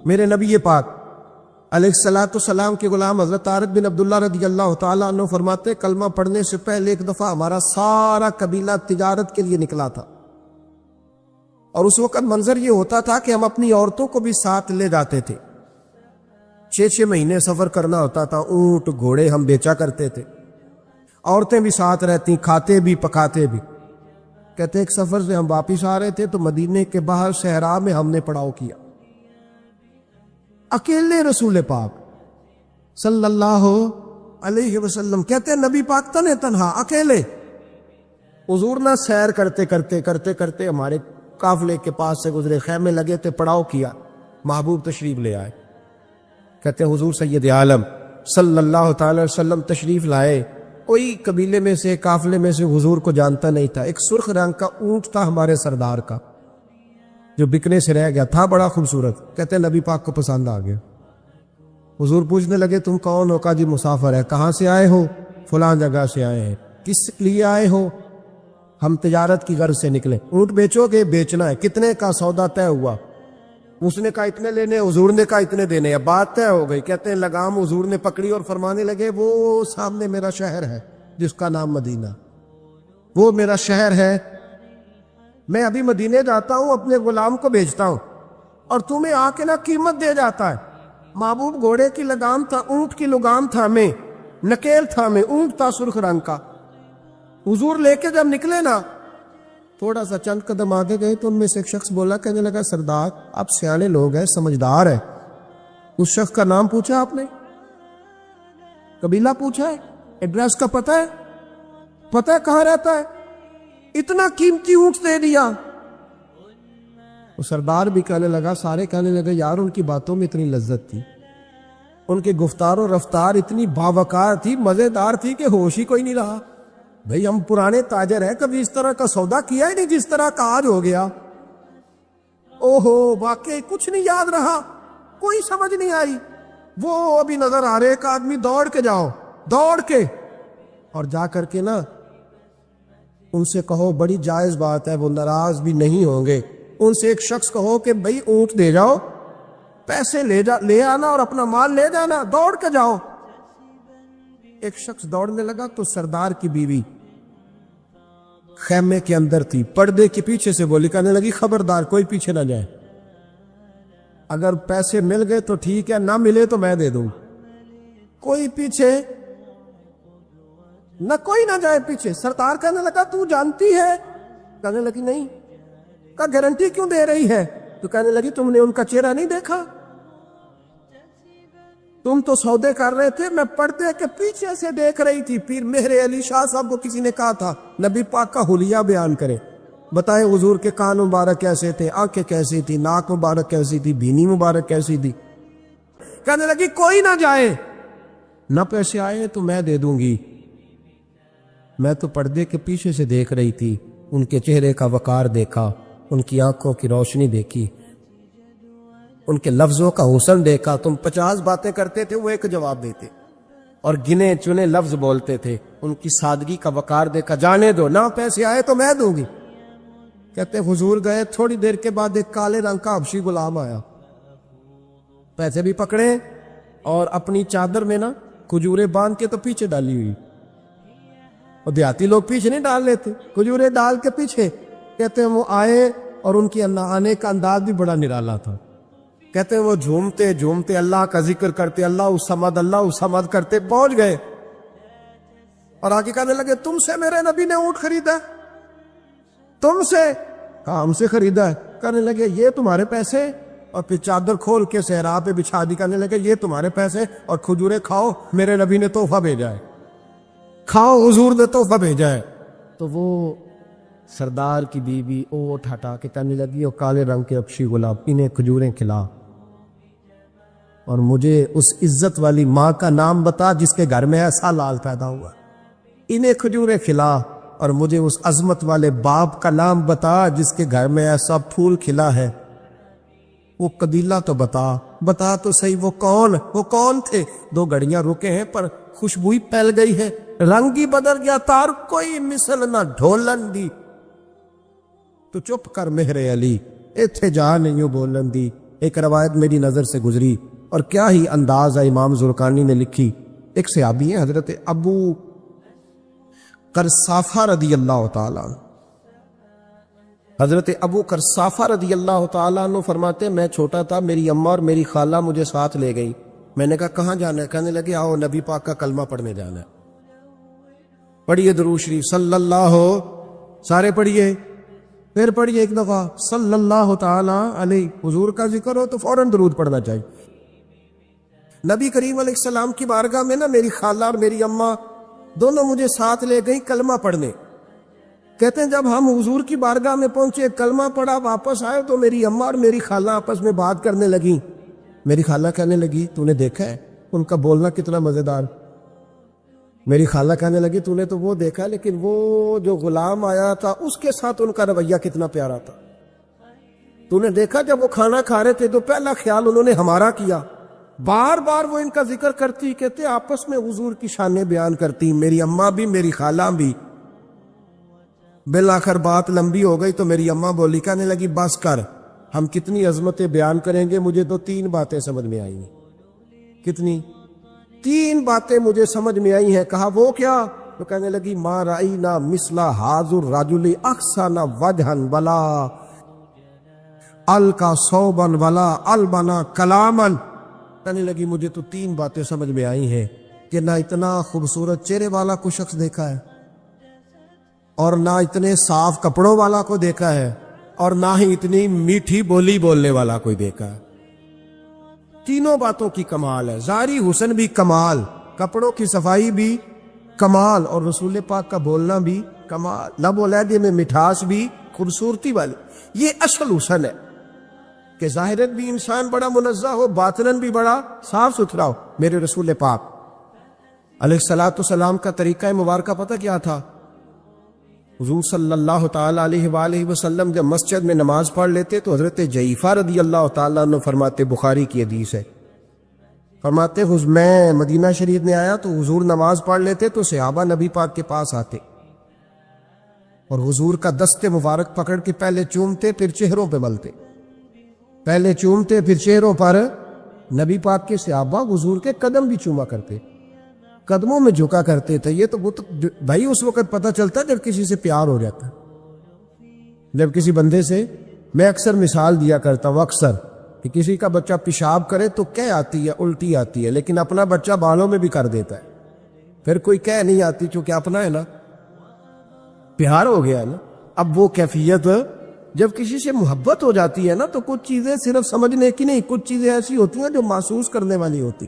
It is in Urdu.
میرے نبی پاک علیہ الصلوۃ والسلام کے غلام حضرت طارق بن عبداللہ رضی اللہ تعالیٰ عنہ فرماتے کلمہ پڑھنے سے پہلے ایک دفعہ ہمارا سارا قبیلہ تجارت کے لیے نکلا تھا، اور اس وقت منظر یہ ہوتا تھا کہ ہم اپنی عورتوں کو بھی ساتھ لے جاتے تھے۔ 6 مہینے سفر کرنا ہوتا تھا، اونٹ گھوڑے ہم بیچا کرتے تھے، عورتیں بھی ساتھ رہتی، کھاتے بھی پکاتے بھی۔ کہتے ایک سفر سے ہم واپس آ رہے تھے تو مدینے کے باہر صحرا میں ہم نے پڑاؤ کیا، اکیلے رسول پاک صلی اللہ علیہ وسلم، کہتے نبی پاک تنہا اکیلے۔ حضور نہ سیر کرتے کرتے ہمارے قافلے کے پاس سے گزرے، خیمے لگے تھے، پڑاؤ کیا، محبوب تشریف لے آئے۔ کہتے حضور سید عالم صلی اللہ تعالی وسلم تشریف لائے، کوئی قبیلے میں سے قافلے میں سے حضور کو جانتا نہیں تھا۔ ایک سرخ رنگ کا اونٹ تھا ہمارے سردار کا جو بکنے سے رہ گیا تھا، بڑا خوبصورت۔ کہتے نبی پاک کو پسند آ گیا۔ حضور پوچھنے لگے تم کون ہو؟ کہا جی مسافر ہے۔ کہاں سے آئے ہو؟ فلاں جگہ سے آئے ہیں۔ کس لیے آئے ہو؟ ہم تجارت کی غرض سے نکلے۔ اونٹ بیچو گے؟ بیچنا ہے۔ کتنے کا سودا طے ہوا؟ اس نے کہا اتنے لینے، حضور نے کہا اتنے دینے، اب بات طے ہو گئی۔ کہتے ہیں لگام حضور نے پکڑی اور فرمانے لگے وہ سامنے میرا شہر ہے جس کا نام مدینہ، وہ میرا شہر ہے، میں ابھی مدینے جاتا ہوں، اپنے غلام کو بیچتا ہوں اور تمہیں آ کے نہ قیمت دے جاتا ہے۔ محبوب گھوڑے کی لگام تھا، اونٹ کی لگام تھا، میں نکیل تھا، میں اونٹ تھا سرخ رنگ کا۔ حضور لے کے جب نکلے نا، تھوڑا سا چند قدم آگے گئے تو ان میں سے ایک شخص بولا، کہنے لگا سردار آپ سیانے لوگ ہیں، سمجھدار ہیں، اس شخص کا نام پوچھا آپ نے؟ قبیلہ پوچھا ہے؟ ایڈریس کا پتہ ہے؟ پتہ ہے کہاں رہتا ہے؟ اتنا قیمتی اونٹ دے دیا۔ وہ سردار بھی کہنے لگا، سارے کہنے لگے یار ان کی باتوں میں اتنی لذت تھی، ان کی گفتار و رفتار اتنی باوقار تھی، مزیدار تھی کہ ہوش ہی کوئی نہیں رہا۔ بھئی ہم پرانے تاجر ہیں، کبھی اس طرح کا سودا کیا ہی نہیں جس طرح کا آج ہو گیا۔ اوہو واقعی کچھ نہیں یاد رہا، کوئی سمجھ نہیں آئی۔ وہ ابھی نظر آ رہے ایک آدمی، دوڑ کے جاؤ، دوڑ کے، اور جا کر کے نا ان سے کہو، بڑی جائز بات ہے، وہ ناراض بھی نہیں ہوں گے، ان سے ایک شخص کہو کہ بھئی اونٹ دے جاؤ، پیسے لے آنا اور اپنا مال لے جانا، دوڑ کے جاؤ۔ ایک شخص دوڑنے لگا تو سردار کی بیوی خیمے کے اندر تھی، پردے کے پیچھے سے بولی، کہنے لگی خبردار کوئی پیچھے نہ جائے، اگر پیسے مل گئے تو ٹھیک ہے، نہ ملے تو میں دے دوں، کوئی پیچھے نہ، کوئی نہ جائے پیچھے۔ سردار کہنے لگا تو جانتی ہے؟ کہنے لگی نہیں۔ کہا گارنٹی کیوں دے رہی ہے؟ تو کہنے لگی تم نے ان کا چہرہ نہیں دیکھا؟ تم تو سودے کر رہے تھے، میں پردے کے پیچھے سے دیکھ رہی تھی۔ پیر مہر علی شاہ صاحب کو کسی نے کہا تھا نبی پاک کا حلیہ بیان کرے، بتائے حضور کے کان مبارک کیسے تھے، آنکھیں کیسی تھی، ناک مبارک کیسی تھی، بینی مبارک کیسی تھی۔ کہنے لگی کوئی نہ جائے، نہ پیسے آئے تو میں دے دوں گی، میں تو پردے کے پیچھے سے دیکھ رہی تھی، ان کے چہرے کا وقار دیکھا، ان کی آنکھوں کی روشنی دیکھی، ان کے لفظوں کا حسن دیکھا۔ تم 50 باتیں کرتے تھے، وہ ایک جواب دیتے، اور گنے چنے لفظ بولتے تھے، ان کی سادگی کا وقار دیکھا۔ جانے دو، نہ پیسے آئے تو میں دوں گی۔ کہتے حضور گئے، تھوڑی دیر کے بعد ایک کالے رنگ کا حبشی غلام آیا، پیسے بھی پکڑے اور اپنی چادر میں نا کھجورے باندھ کے تو پیچھے ڈالی ہوئی، اور دیہاتی لوگ پیچھے نہیں ڈال لیتے، کھجورے ڈال کے پیچھے۔ کہتے ہیں وہ آئے اور ان کی آنے کا انداز بھی بڑا نرالا تھا۔ کہتے ہیں وہ جھومتے جھومتے اللہ کا ذکر کرتے، اللہ الصمد کرتے پہنچ گئے، اور آگے کہنے لگے تم سے میرے نبی نے اونٹ خریدا؟ تم سے؟ کہا ہم سے خریدا ہے۔ کہنے لگے یہ تمہارے پیسے؟ اور پھر چادر کھول کے صحرا پہ بچھا دی، کہنے لگے یہ تمہارے پیسے، اور کھجورے کھاؤ، میرے نبی نے تحفہ بھیجا ہے، کھاؤ، حضور نے تحفہ بھیجا ہے۔ تو وہ سردار کی بیوی اونٹ ہٹا کے کہنے لگی، وہ کالے رنگ کے حبشی غلام، انہیں کھجوریں کھلا، اور مجھے اس عزت والی ماں کا نام بتا جس کے گھر میں ایسا لال پیدا ہوا، انہیں کھجوریں کھلا، اور مجھے اس عظمت والے باپ کا نام بتا جس کے گھر میں ایسا پھول کھلا ہے، وہ قبیلہ تو بتا تو صحیح، وہ کون تھے؟ 2 گھڑیاں رکے ہیں پر خوشبوئی پھیل گئی ہے، رنگ ہی بدل گیا، تار کوئی مثل نہ ڈھولن دی، تو چپ کر مہر علی، ایتھے جا نہیں بولن دی، ایک روایت میری نظر سے گزری اور کیا ہی انداز ہے امام زرقانی نے لکھی. ایک صحابی ہیں حضرت ابو قرصافہ رضی اللہ تعالیٰ عنہ. حضرت ابو قرصافہ رضی اللہ تعالیٰ عنہ فرماتے میں چھوٹا تھا, میری اماں اور میری خالہ مجھے ساتھ لے گئی. میں نے کہا کہاں جانا ہے؟ کہنے لگے آؤ نبی پاک کا کلمہ پڑھنے جانا ہے. پڑھیے درود شریف صلی اللہ, سارے پڑھیے, پھر پڑھیے ایک دفعہ صلی اللہ تعالی علیہ. حضور کا ذکر ہو تو فوراً درود پڑھنا چاہیے. نبی کریم علیہ السلام کی بارگاہ میں نا میری خالہ اور میری اماں دونوں مجھے ساتھ لے گئی کلمہ پڑھنے. کہتے ہیں جب ہم حضور کی بارگاہ میں پہنچے, کلمہ پڑھا, واپس آئے تو میری اماں اور میری خالہ آپس میں بات کرنے لگیں. میری خالہ کہنے لگی تو نے دیکھا ہے ان کا بولنا کتنا مزیدار. میری خالہ کہنے لگی تو نے تو وہ دیکھا لیکن وہ جو غلام آیا تھا اس کے ساتھ ان کا رویہ کتنا پیارا تھا. تو نے دیکھا جب وہ کھانا کھا رہے تھے تو پہلا خیال انہوں نے ہمارا کیا. بار بار وہ ان کا ذکر کرتی, کہتے آپس میں حضور کی شانیں بیان کرتی, میری اماں بھی میری خالہ بھی. بالآخر بات لمبی ہو گئی تو میری اماں بولی, کہنے لگی بس کر, ہم کتنی عظمتیں بیان کریں گے, مجھے تو 3 باتیں سمجھ میں آئی ہیں. کتنی؟ 3 باتیں مجھے سمجھ میں آئی ہیں. کہا وہ کیا؟ تو کہنے لگی ما رأینا مثل ھذا الرجل احسن وجھا ولا القى ثوبا ولا البنا کلاما. کہنے لگی مجھے تو 3 باتیں سمجھ میں آئی ہیں کہ نہ اتنا خوبصورت چہرے والا کو شخص دیکھا ہے, اور نہ اتنے صاف کپڑوں والا کو دیکھا ہے, اور نہ ہی اتنی میٹھی بولی بولنے والا کوئی دیکھا ہے. تینوں باتوں کی کمال ہے. ظاہری حسن بھی کمال, کپڑوں کی صفائی بھی کمال, اور رسول پاک کا بولنا بھی کمال, لب و لہجے میں مٹھاس بھی خوبصورتی والی. یہ اصل حسن ہے کہ ظاہرت بھی انسان بڑا منزہ ہو, باطناً بھی بڑا صاف ستھرا ہو. میرے رسول پاک علیہ الصلوۃ والسلام کا طریقہ مبارکہ پتہ کیا تھا؟ حضور صلی اللہ تعالی علیہ وآلہ وسلم جب مسجد میں نماز پڑھ لیتے تو حضرت جعفہ رضی اللہ تعالیٰ عنہ فرماتے, بخاری کی حدیث ہے, فرماتے میں مدینہ شریف میں آیا تو حضور نماز پڑھ لیتے تو صحابہ نبی پاک کے پاس آتے اور حضور کا دست مبارک پکڑ کے پہلے چومتے پھر چہروں پہ ملتے, پہلے چومتے پھر چہروں پر. نبی پاک کے صحابہ حضور کے قدم بھی چوما کرتے, قدموں میں جھکا کرتے تھے. یہ تو بھائی اس وقت پتہ چلتا جب کسی سے پیار ہو جاتا, جب کسی بندے سے. میں اکثر مثال دیا کرتا ہوں اکثر کہ کسی کا بچہ پیشاب کرے تو کہہ آتی ہے, الٹی آتی ہے, لیکن اپنا بچہ بالوں میں بھی کر دیتا ہے, پھر کوئی کہہ نہیں آتی چونکہ اپنا ہے نا, پیار ہو گیا ہے نا. اب وہ کیفیت جب کسی سے محبت ہو جاتی ہے نا تو کچھ چیزیں صرف سمجھنے کی نہیں, کچھ چیزیں ایسی ہوتی ہیں جو محسوس کرنے والی ہوتی.